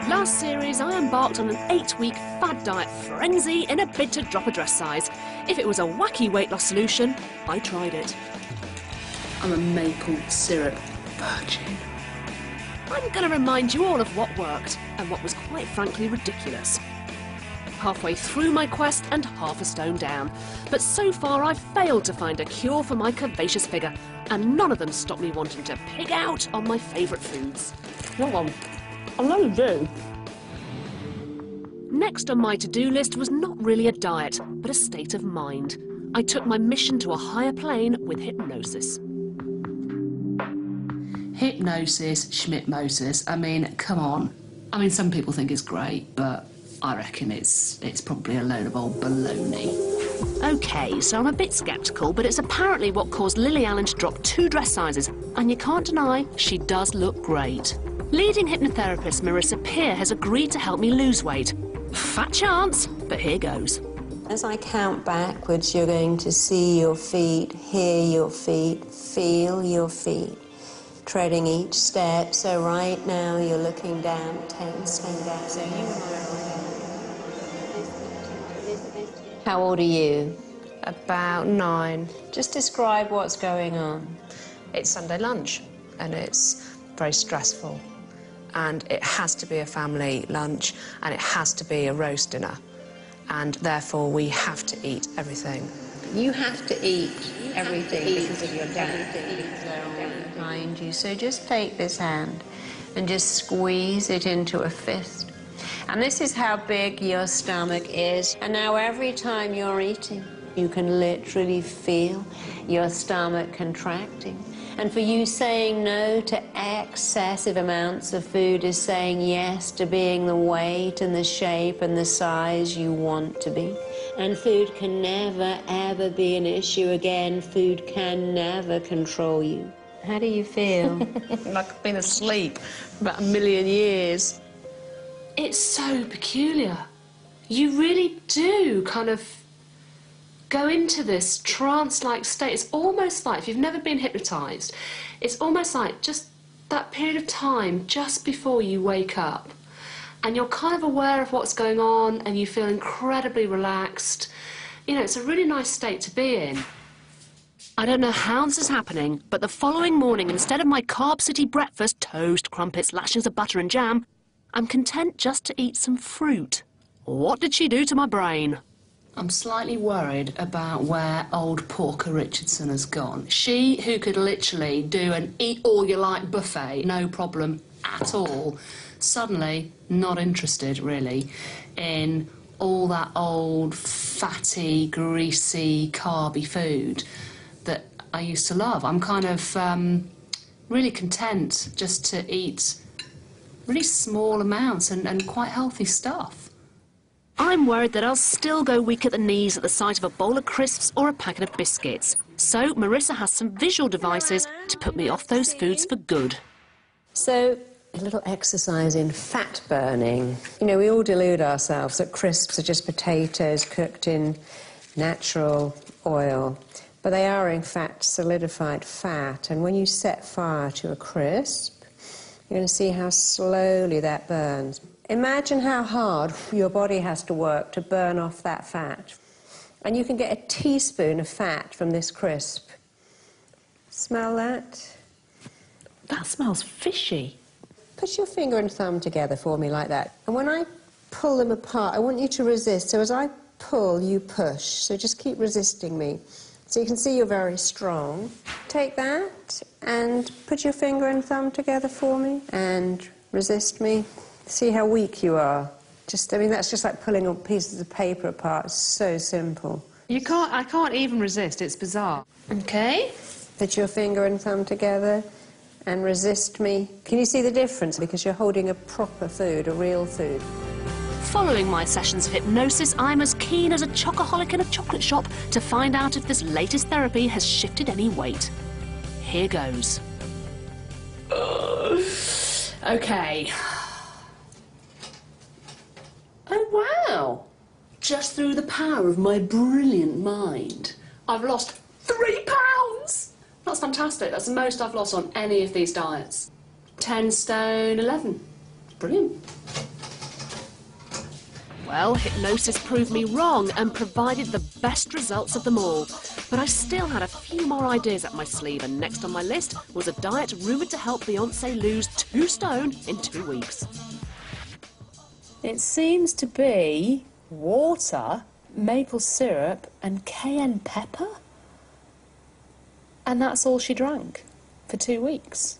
Last series, I embarked on an 8-week fad diet frenzy in a bid to drop a dress size. If it was a wacky weight loss solution, I tried it. I'm a maple syrup virgin. I'm going to remind you all of what worked and what was quite frankly ridiculous. Halfway through my quest and half a stone down, but so far I've failed to find a cure for my curvaceous figure, and none of them stopped me wanting to pig out on my favourite foods. Hang on, I know you do. Next on my to-do list was not really a diet, but a state of mind. I took my mission to a higher plane with hypnosis. Hypnosis, schmipnosis, I mean, come on. I mean, some people think it's great, but I reckon it's probably a load of old baloney. OK, so I'm a bit sceptical, but it's apparently what caused Lily Allen to drop 2 dress sizes, and you can't deny she does look great. Leading hypnotherapist Marissa Peer has agreed to help me lose weight. Fat chance, but here goes. As I count backwards, you're going to see your feet, hear your feet, feel your feet, treading each step. So right now you're looking down, 10 stone down. So how old are you? About 9. Just describe what's going on. It's Sunday lunch, and it's very stressful. And it has to be a family lunch, and it has to be a roast dinner. And therefore, we have to eat everything. You have to eat everything because of your dad behind you. So just take this hand and just squeeze it into a fist. And this is how big your stomach is. And now every time you're eating, you can literally feel your stomach contracting. And for you, saying no to excessive amounts of food is saying yes to being the weight and the shape and the size you want to be. And food can never, ever be an issue again. Food can never control you. How do you feel? Like I've been asleep for about 1 million years. It's so peculiar. You really do kind of go into this trance-like state. It's almost like, if you've never been hypnotised, it's almost like just that period of time just before you wake up. And you're kind of aware of what's going on and you feel incredibly relaxed. You know, it's a really nice state to be in. I don't know how this is happening, but the following morning, instead of my Carb City breakfast, toast, crumpets, lashings of butter and jam, I'm content just to eat some fruit. What did she do to my brain? I'm slightly worried about where old Porker Richardson has gone. She, who could literally do an eat-all-you-like buffet, no problem at all, suddenly not interested, really, in all that old, fatty, greasy, carby food that I used to love. I'm kind of really content just to eat really small amounts and quite healthy stuff. I'm worried that I'll still go weak at the knees at the sight of a bowl of crisps or a packet of biscuits. So Marissa has some visual devices to put me off those foods for good. So, a little exercise in fat burning. You know, we all delude ourselves that crisps are just potatoes cooked in natural oil, but they are in fact solidified fat. And when you set fire to a crisp, you're going to see how slowly that burns. Imagine how hard your body has to work to burn off that fat. And you can get a teaspoon of fat from this crisp. Smell that? That smells fishy. Put your finger and thumb together for me like that. And when I pull them apart, I want you to resist. So as I pull, you push. So just keep resisting me. So you can see you're very strong. Take that and put your finger and thumb together for me and resist me. See how weak you are. I mean, that's just like pulling pieces of paper apart. It's so simple. I can't even resist. It's bizarre. Okay. Put your finger and thumb together and resist me. Can you see the difference? Because you're holding a proper food, a real food. Following my sessions of hypnosis, I'm as keen as a chocoholic in a chocolate shop to find out if this latest therapy has shifted any weight. Here goes. Okay. Oh, wow. Just through the power of my brilliant mind, I've lost 3 pounds. That's fantastic. That's the most I've lost on any of these diets. 10 stone 11. Brilliant. Well, hypnosis proved me wrong and provided the best results of them all. But I still had a few more ideas up my sleeve, and next on my list was a diet rumoured to help Beyoncé lose 2 stone in 2 weeks. It seems to be water, maple syrup and cayenne pepper. And that's all she drank for 2 weeks.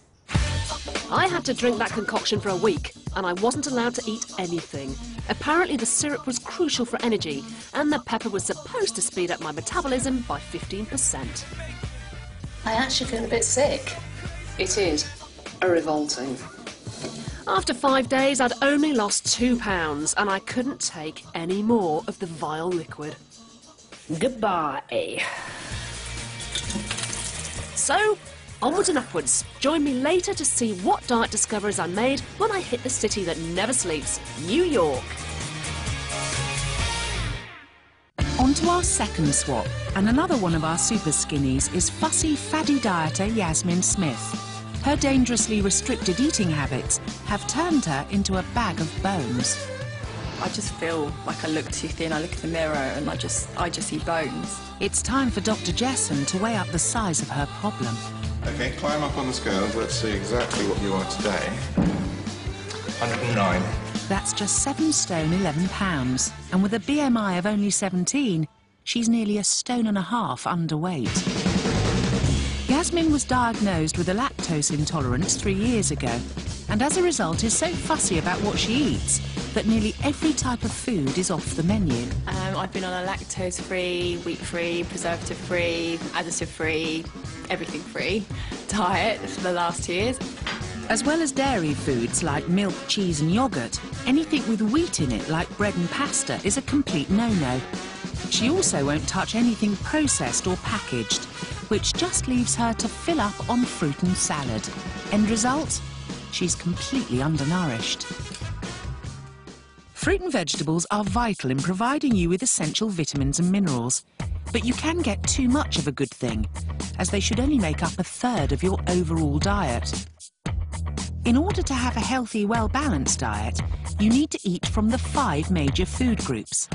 I had to drink that concoction for a week, and I wasn't allowed to eat anything. Apparently the syrup was crucial for energy, and the pepper was supposed to speed up my metabolism by 15%. I actually feel a bit sick. It is revolting. After 5 days, I'd only lost 2 pounds, and I couldn't take any more of the vile liquid. Goodbye. So, onwards and upwards. Join me later to see what diet discoveries I made when I hit the city that never sleeps, New York. On to our second swap, and another one of our super skinnies is fussy, faddy dieter Yasmin Smith. Her dangerously restricted eating habits have turned her into a bag of bones. I just feel like I look too thin. I look in the mirror and I just see bones. It's time for Dr. Jessen to weigh up the size of her problem. OK, climb up on the scales. Let's see exactly what you are today. 109. That's just 7 stone 11 pounds. And with a BMI of only 17, she's nearly 1.5 stone underweight. Yasmin was diagnosed with a lactose intolerance 3 years ago, and as a result is so fussy about what she eats that nearly every type of food is off the menu. I've been on a lactose-free, wheat-free, preservative-free, additive-free, everything-free diet for the last 2 years. As well as dairy foods like milk, cheese and yoghurt, anything with wheat in it like bread and pasta is a complete no-no. She also won't touch anything processed or packaged, which just leaves her to fill up on fruit and salad. End result? She's completely undernourished. Fruit and vegetables are vital in providing you with essential vitamins and minerals, but you can get too much of a good thing, as they should only make up 1/3 of your overall diet. In order to have a healthy, well-balanced diet, you need to eat from the 5 major food groups.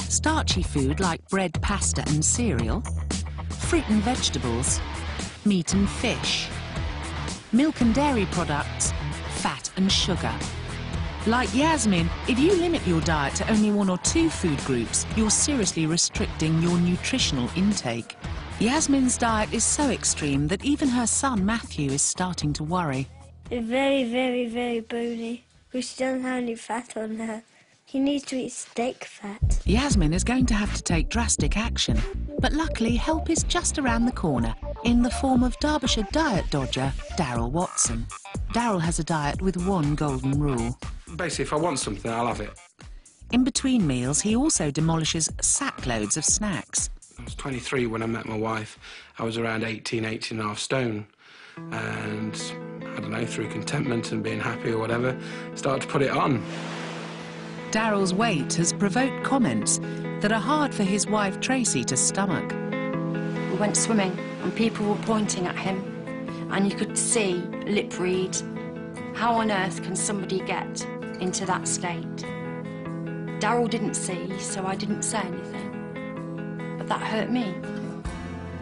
Starchy food like bread, pasta and cereal, fruit and vegetables, meat and fish, milk and dairy products, fat and sugar. Like Yasmin, if you limit your diet to only 1 or 2 food groups, you're seriously restricting your nutritional intake. Yasmin's diet is so extreme that even her son Matthew is starting to worry. It's very, very, very bony, because she doesn't have any fat on her. She needs to eat steak fat. Yasmin is going to have to take drastic action, but luckily help is just around the corner in the form of Derbyshire diet dodger Darryl Watson. Darryl has a diet with 1 golden rule. Basically, if I want something, I'll have it. In between meals, he also demolishes sackloads of snacks. I was 23 when I met my wife. I was around 18.5 stone. And, I don't know, through contentment and being happy or whatever, started to put it on. Darryl's weight has provoked comments that are hard for his wife Tracy to stomach. We went swimming and people were pointing at him and you could see lip read. How on earth can somebody get into that state? Darryl didn't see, so I didn't say anything. But that hurt me.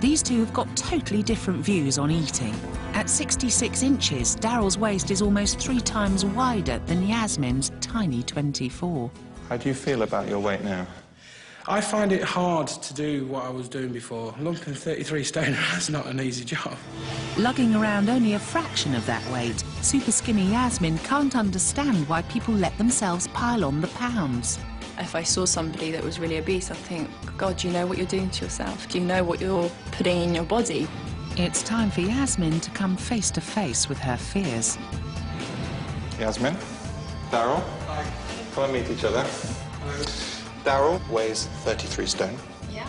These two have got totally different views on eating. At 66 inches, Darryl's waist is almost 3 times wider than Yasmin's tiny 24. How do you feel about your weight now? I find it hard to do what I was doing before. Lumping 33 stone, that's not an easy job. Lugging around only a fraction of that weight, super skinny Yasmin can't understand why people let themselves pile on the pounds. If I saw somebody that was really obese, I'd think, God, do you know what you're doing to yourself? Do you know what you're putting in your body? It's time for Yasmin to come face to face with her fears. Yasmin? Darryl? Hi. Come and meet each other. Hello. Darryl weighs 33 stone. Yeah.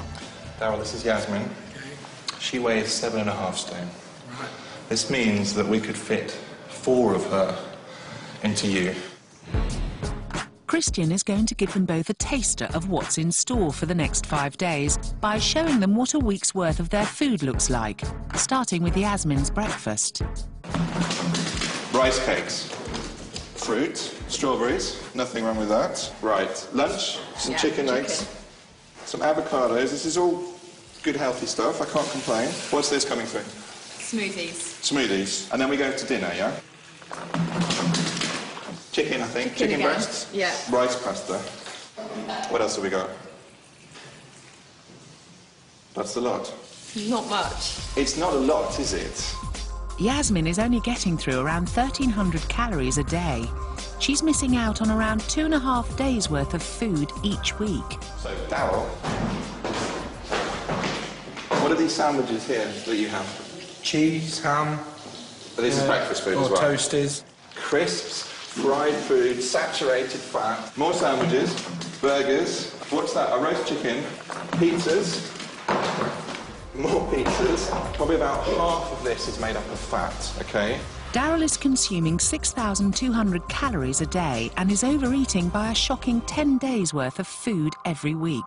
Darryl, this is Yasmin. Okay. She weighs 7.5 stone. Right. This means that we could fit 4 of her into you. Christian is going to give them both a taster of what's in store for the next 5 days by showing them what a week's worth of their food looks like, starting with Yasmin's breakfast. Rice cakes. fruit, strawberries, nothing wrong with that. Right, lunch, some chicken legs, some avocados. This is all good, healthy stuff. I can't complain. What's this coming through? Smoothies. Smoothies. And then we go to dinner, yeah? Chicken, I think. Chicken breasts. Yeah. Rice pasta. What else have we got? That's a lot. Not much. It's not a lot, is it? Yasmin is only getting through around 1,300 calories a day. She's missing out on around 2.5 days' worth of food each week. So, Darryl, what are these sandwiches here that you have? Cheese, ham. This is breakfast food as well. Or toasties. Crisps, fried food, saturated fat, more sandwiches, burgers. What's that? A roast chicken, pizzas, more pizzas. Probably about half of this is made up of fat, okay? Darryl is consuming 6,200 calories a day and is overeating by a shocking 10 days' worth of food every week.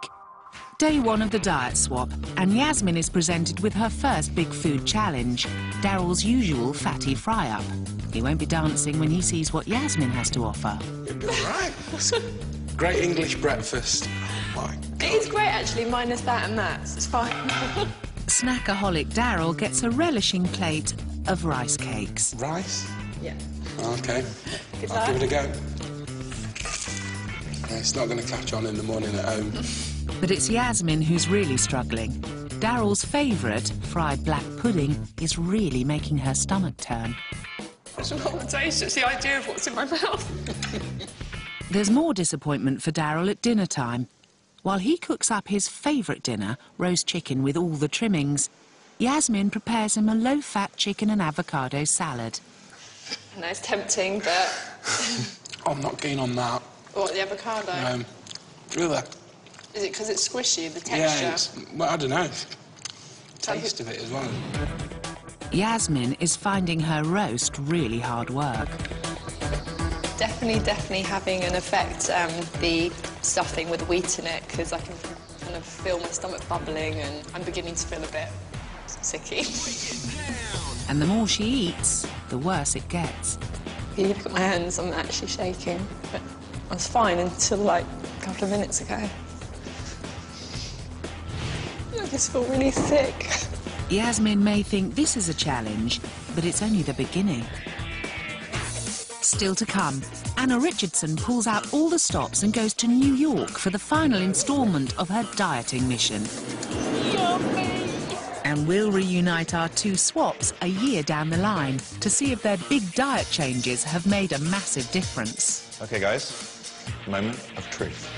Day 1 of the diet swap, and Yasmin is presented with her first big food challenge, Darryl's usual fatty fry-up. He won't be dancing when he sees what Yasmin has to offer. You'll be all right. Great English breakfast. Oh, my God. It is great, actually, minus that and that. It's fine. Snackaholic Darryl gets a relishing plate of rice cakes. Rice? Yeah. OK. I'll give it a go. It's not going to catch on in the morning at home. But it's Yasmin who's really struggling. Darryl's favourite, fried black pudding, is really making her stomach turn. It's not the taste, it's the idea of what's in my mouth. There's more disappointment for Darryl at dinner time. While he cooks up his favourite dinner, roast chicken with all the trimmings, Yasmin prepares him a low-fat chicken and avocado salad. I know it's tempting, but... I'm not keen on that. What, the avocado? Really? Is it because it's squishy, the texture? Yeah, well, I don't know. Taste of it as well. Yasmin is finding her roast really hard work. Definitely having an effect, the stuffing with wheat in it, because I can kind of feel my stomach bubbling and I'm beginning to feel a bit sicky. And the more she eats, the worse it gets. If you look at my hands, I'm actually shaking, but I was fine until, like, a couple of minutes ago. I just feel really sick. Yasmin may think this is a challenge, but it's only the beginning. Still to come, Anna Richardson pulls out all the stops and goes to New York for the final instalment of her dieting mission. Yummy! And we'll reunite our two swaps a year down the line to see if their big diet changes have made a massive difference. OK, guys, moment of truth.